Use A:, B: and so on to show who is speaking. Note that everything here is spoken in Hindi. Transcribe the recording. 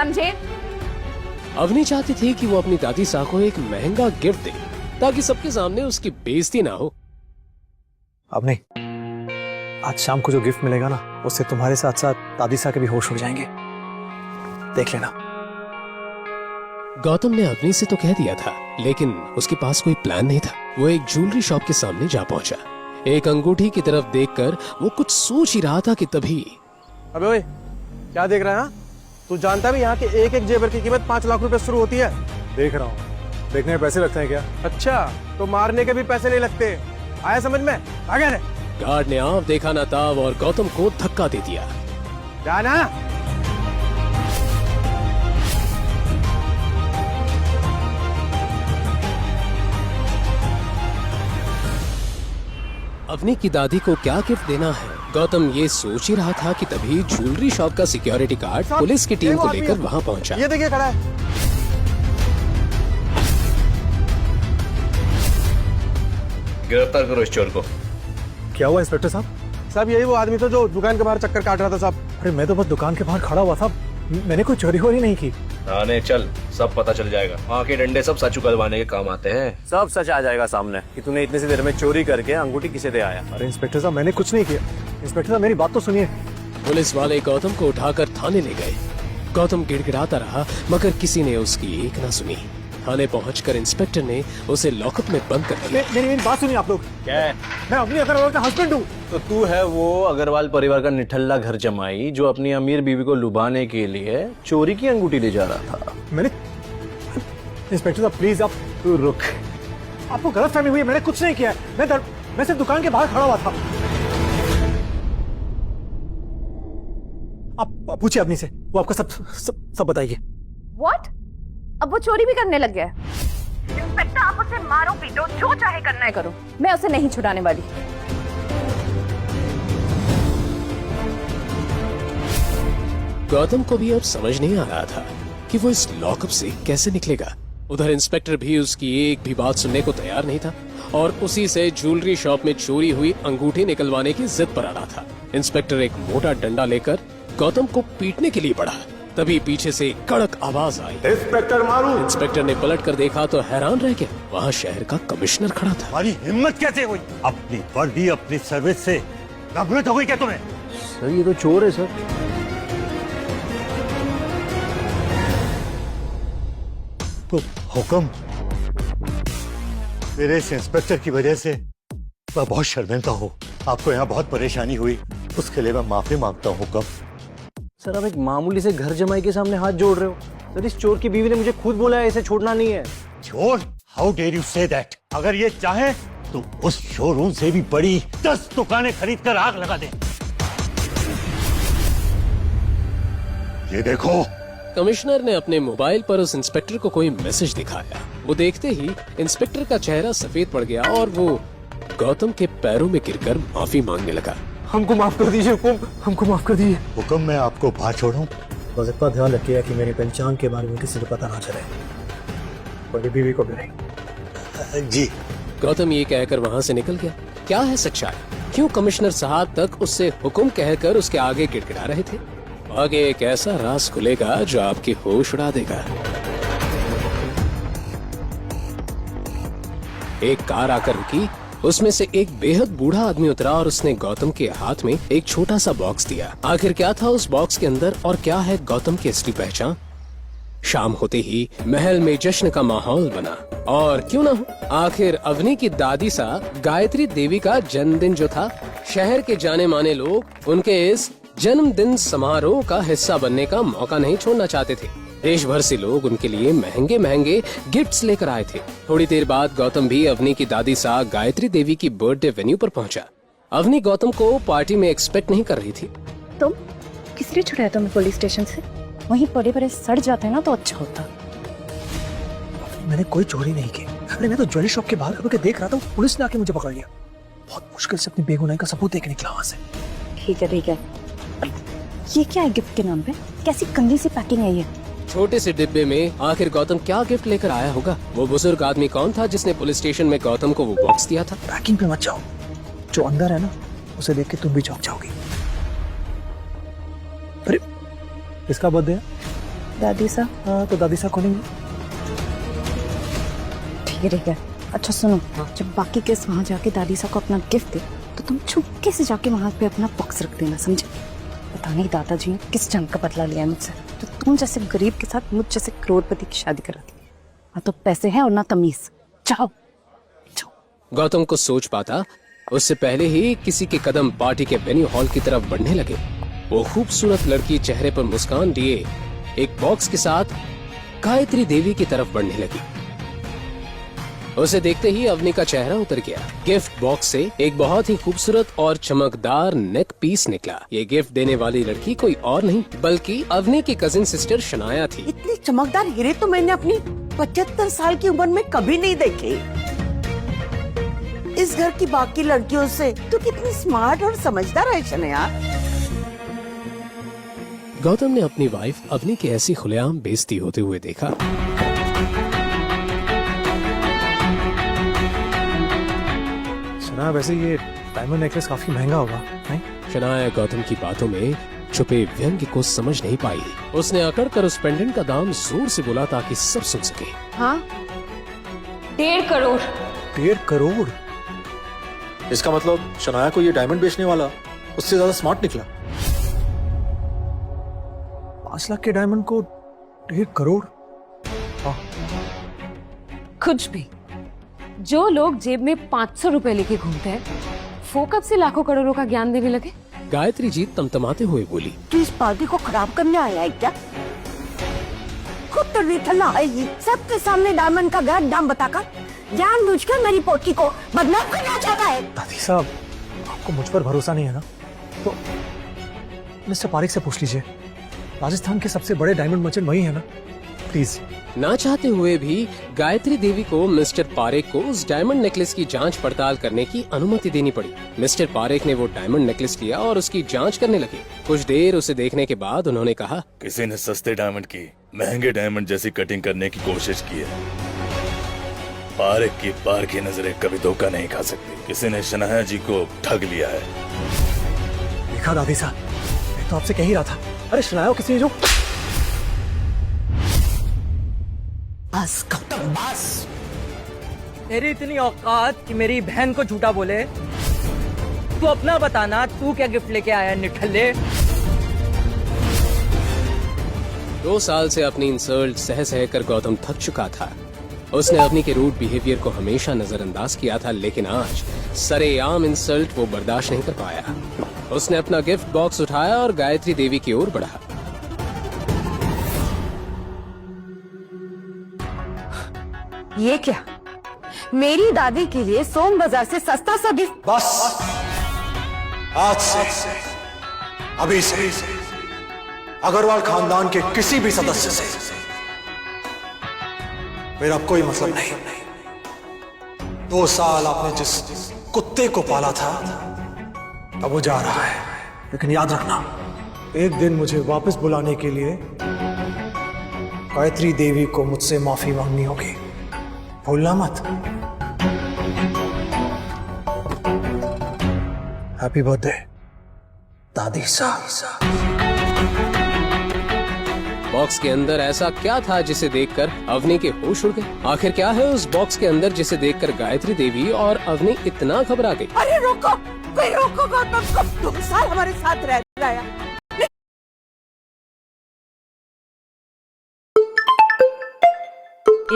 A: समझे?
B: अवनी चाहती थी कि वो अपनी दादी सा को एक महंगा गिफ्ट दे ताकि सबके सामने उसकी बेइज्जती ना हो।
C: अवनी, आज शाम को जो गिफ्ट मिलेगा ना, उससे तुम्हारे साथ साथ दादी सा के भी होश उड़ जाएंगे, देख लेना।
B: गौतम ने अवनी से तो कह दिया था, लेकिन उसके पास कोई प्लान नहीं था। वो एक ज्वेलरी शॉप के सामने जा पहुंचा। एक अंगूठी की तरफ देखकर वो कुछ सोच ही रहा था कि तभी
D: अबे ओए, क्या देख रहा है? तू जानता भी यहाँ के एक एक जेवर की कीमत 5 लाख रुपए शुरू होती है।
C: देख रहा हूँ। देखने में पैसे लगते हैं क्या?
D: अच्छा, तो मारने के भी पैसे नहीं लगते। आया समझ में? आगे रे।
B: गार्ड ने आंख देखा ना ताब और गौतम को धक्का दे दिया।
D: जाना।
B: अवनी की दादी को क्या गिफ्ट देना है, गौतम ये सोच ही रहा था कि तभी ज्वेलरी शॉप का सिक्योरिटी गार्ड पुलिस की टीम को लेकर वहां पहुंचा।
D: ये देखिए खड़ा है।
E: गिरफ्तार करो इस चोर को।
C: क्या हुआ इंस्पेक्टर साहब?
D: साहब यही वो आदमी था जो दुकान के बाहर चक्कर काट रहा था साहब।
C: अरे मैं तो बस दुकान के बाहर खड़ा हुआ था, मैंने कोई चोरी वोरी नहीं की।
E: थाने चल, सब पता चल जाएगा। वहाँ के डंडे सब सच उगलवाने के काम आते हैं।
F: सब सच आ जाएगा सामने कि तूने इतनी सी देर में चोरी करके अंगूठी किसे दे आया।
C: अरे इंस्पेक्टर साहब, मैंने कुछ नहीं किया। इंस्पेक्टर साहब, मेरी बात तो सुनिए।
B: पुलिस वाले गौतम को उठाकर थाने ले गए। गौतम गिड़गिड़ाता रहा मगर किसी ने उसकी एक ना सुनी। थाने पहुंचकर इंस्पेक्टर ने उसे लॉकअप में बंद कर दिया।
C: मेरी बात सुनिए आप लोग।
F: क्या है?
C: मैं अवनी अग्रवाल का हस्बैंड हूँ।
F: तो तू है वो अग्रवाल परिवार का निठल्ला घर जमाई जो अपनी अमीर बीवी को लुभाने के लिए चोरी की अंगूठी ले जा रहा था।
C: मैंने इंस्पेक्टर साहब प्लीज आप
F: तू रुक।
C: आपको गलतफहमी हुई है, मैंने कुछ नहीं किया है। मैं सिर्फ दुकान के बाहर खड़ा हुआ था। आप पूछिए अवनी से, वो आपको सब बताइए।
A: What? अब वो चोरी भी करने लग गया है। इंस्पेक्टर, आप उसे मारो पीटो, जो चाहे करना है करो, मैं उसे नहीं छुड़ाने वाली।
B: गौतम को भी अब समझ नहीं आ रहा था कि वो इस लॉकअप से कैसे निकलेगा। उधर इंस्पेक्टर भी उसकी एक भी बात सुनने को तैयार नहीं था और उसी से ज्वेलरी शॉप में चोरी हुई अंगूठी निकलवाने की जिद पर आ रहा था। इंस्पेक्टर एक मोटा डंडा लेकर गौतम को पीटने के लिए बढ़ा। तभी पीछे से एक कड़क आवाज आई,
G: इंस्पेक्टर मारू।
B: इंस्पेक्टर ने पलट कर देखा तो हैरान रह गया, वहाँ शहर का कमिश्नर खड़ा था।
G: हमारी हिम्मत कैसे हुई? अपनी वर्दी अपनी सर्विस से नफरत हो गई क्या तुम्हें?
F: सर ये तो चोर है सर।
G: तो हुक्म, मेरे इस इंस्पेक्टर की वजह से मैं बहुत शर्मिंदा हूँ। आपको यहाँ बहुत परेशानी हुई, उसके लिए मैं माफी मांगता हूँ। हुक्म।
F: सर आप एक मामूली से घर जमाई के सामने हाथ जोड़ रहे हो। सर इस चोर की बीवी ने मुझे खुद बोला है इसे छोड़ना नहीं है।
G: चोर? How dare you say that? अगर ये चाहे तो उस शोरूम से भी बड़ी 10 दुकानें खरीद कर आग लगा दे। ये देखो।
B: कमिश्नर ने अपने मोबाइल पर उस इंस्पेक्टर को कोई मैसेज दिखाया। वो देखते ही इंस्पेक्टर का चेहरा सफेद पड़ गया और वो गौतम के पैरों में गिरकर माफी मांगने लगा।
C: हमको माफ कर दीजिए हुकुम, हमको माफ कर दीजिए।
G: हुक्म, मैं आपको बाहर छोड़ूं?
C: बस इतना ध्यान रखिए कि मेरी पहचान के बारे में किसी को पता ना चले, मेरी बीवी को भी नहीं।
G: जी।
B: गौतम ये कहकर वहाँ से निकल गया। क्या है सच्चाई? क्यों कमिश्नर साहब तक उससे हुक्म कहकर उसके आगे गिड़गिड़ा रहे थे? आगे एक ऐसा राज खुलेगा जो आपकी होश उड़ा देगा। एक कार आकर रुकी, उसमें से एक बेहद बूढ़ा आदमी उतरा और उसने गौतम के हाथ में एक छोटा सा बॉक्स दिया। आखिर क्या था उस बॉक्स के अंदर और क्या है गौतम की असली पहचान? शाम होते ही महल में जश्न का माहौल बना और क्यों ना हो, आखिर अवनी की दादी सा गायत्री देवी का जन्मदिन जो था, शहर के जाने माने लोग उनके इस जन्मदिन समारोह का हिस्सा बनने का मौका नहीं छोड़ना चाहते थे। देश भर से लोग उनके लिए महंगे महंगे गिफ्ट्स लेकर आए थे। थोड़ी देर बाद गौतम भी अवनी की दादी सा गायत्री देवी की बर्थडे वेन्यू पर पहुंचा। अवनी गौतम को पार्टी में एक्सपेक्ट नहीं कर रही थी।
A: तुम किस लिए छुड़ाया तुम्हें पुलिस स्टेशन से? वहीं पड़े पड़े सड़ जाते ना तो अच्छा होता।
C: मैंने कोई चोरी नहीं की। अरे मैं तो ज्वेलरी शॉप के बाहर खड़े होकर देख रहा था, पुलिस ने आके मुझे पकड़ लिया। बहुत मुश्किल से अपनी बेगुनाही का सबूत देके निकला वहां से।
A: ठीक है ठीक है। ये क्या है गिफ्ट के नाम पे? कैसी गंदी सी पैकिंग है ये?
B: छोटे से डिब्बे में आखिर गौतम क्या गिफ्ट लेकर आया होगा? वो बुजुर्ग आदमी कौन था जिसने पुलिस स्टेशन में गौतम को वो बॉक्स दिया था?
C: पैकिंग पे मत जाओ, जो अंदर है ना उसे देख के तुम भी चौंक जाओगी। अरे इसका बर्थडे है?
A: दादी सा
C: हाँ तो दादी साहब खोलेंगे।
A: ठीक है। अच्छा सुनो, जब बाकी गेस्ट वहाँ जाके दादी सा को अपना गिफ्ट दे तो तुम चुपके से जाके वहाँ पे अपना बॉक्स रख देना, समझे? पता नहीं दादाजी ने किस जंग का बदला लिया है मुझसे, तो तुम जैसे गरीब के साथ मुझ जैसे करोड़पति की शादी करा दी। ना तो पैसे हैं और ना तमीज। जाओ।
B: गौतम को सोच पाता उससे पहले ही किसी के कदम पार्टी के वेन्यू हॉल की तरफ बढ़ने लगे। वो खूबसूरत लड़की चेहरे पर मुस्कान लिए एक बॉक्स के साथ गायत्री देवी की तरफ बढ़ने लगी। उसे देखते ही अवनी का चेहरा उतर गया। गिफ्ट बॉक्स से एक बहुत ही खूबसूरत और चमकदार नेक पीस निकला। ये गिफ्ट देने वाली लड़की कोई और नहीं बल्कि अवनी की कजिन सिस्टर शनाया थी।
H: इतनी चमकदार हीरे तो मैंने अपनी 75 साल की उम्र में कभी नहीं देखे। इस घर की बाकी लड़कियों से तो कितनी स्मार्ट और समझदार है शनाया।
B: गौतम ने अपनी वाइफ अवनी की ऐसी खुलेआम बेइज्जती होते हुए देखा।
C: शनाया, वैसे ये डायमंड नेकलेस काफी महंगा होगा, नहीं?
B: शनाया गौतम की बातों में छुपे व्यंग्य को समझ नहीं पाई। उसने अकड़ कर उस पेंडेंट का दाम जोर से बोला ताकि सब सुन सके।
A: हाँ, 1.5 करोड़।
C: 1.5 करोड़?
I: इसका मतलब शनाया को ये डायमंड बेचने वाला उससे ज्यादा स्मार्ट निकला।
C: 5 लाख के डायमंड को 1.5 करोड़?
A: कुछ भी। जो लोग जेब में 500 रुपए लेके घूमते हैं वो कब से लाखों करोड़ों का ज्ञान देने लगे?
B: गायत्री जी तमतमाते हुए बोली।
H: तू इस पार्टी को खराब करने आया है क्या? खुद तो निठल्ला आएगी, सबके सामने डायमंड का गलत दाम बताकर जानबूझकर मेरी पोती को बदनाम करना चाहता है।
C: दादी साहब, आपको मुझ पर भरोसा नहीं है ना? तो मिस्टर पारेख से पूछ लीजिए। राजस्थान के सबसे बड़े डायमंड मर्चेंट वही है ना? प्लीज।
B: ना चाहते हुए भी गायत्री देवी को मिस्टर पारेख को उस डायमंड नेकलेस की जांच पड़ताल करने की अनुमति देनी पड़ी। मिस्टर पारेख ने वो डायमंड नेकलेस लिया और उसकी जांच करने लगे। कुछ देर उसे देखने के बाद उन्होंने कहा,
J: किसी ने सस्ते डायमंड की महंगे डायमंड जैसी कटिंग करने की कोशिश की है। पारेख की पार की नजरें कभी धोखा नहीं खा सकती। किसी ने शनाया जी को ठग लिया है।
C: देखा दादी साहब, मैं तो आपसे कह ही रहा था। अरे शनाया किसी ने जो
H: बस गौतम बस।
K: तेरी इतनी औकात कि मेरी बहन को झूठा बोले? तू अपना बताना, तू क्या गिफ्ट लेके आया निठल्ले?
B: 2 साल से अपनी इंसल्ट सह सह कर गौतम थक चुका था। उसने अवनी के रूड बिहेवियर को हमेशा नजरअंदाज किया था, लेकिन आज सरेआम इंसल्ट वो बर्दाश्त नहीं कर पाया। उसने अपना गिफ्ट बॉक्स उठाया और गायत्री देवी की ओर बढ़ा।
A: ये क्या? मेरी दादी के लिए सोम बाजार से सस्ता सा गिफ्ट?
I: बस आज से, अभी से अग्रवाल खानदान के किसी भी सदस्य से मेरा कोई मतलब नहीं। 2 साल आपने जिस कुत्ते को पाला था अब वो जा रहा है,
C: लेकिन याद रखना, एक दिन मुझे वापस बुलाने के लिए गायत्री देवी को मुझसे माफी मांगनी होगी, भूलना मत। हैप्पी बर्थडे दादी साहब।
B: बॉक्स के अंदर ऐसा क्या था जिसे देखकर अवनी के होश उड़ गए? आखिर क्या है उस बॉक्स के अंदर जिसे देखकर गायत्री देवी और अवनी इतना घबरा गई?
H: अरे रोको, कोई रोको गौतम को। 2 साल हमारे साथ रह रहा है,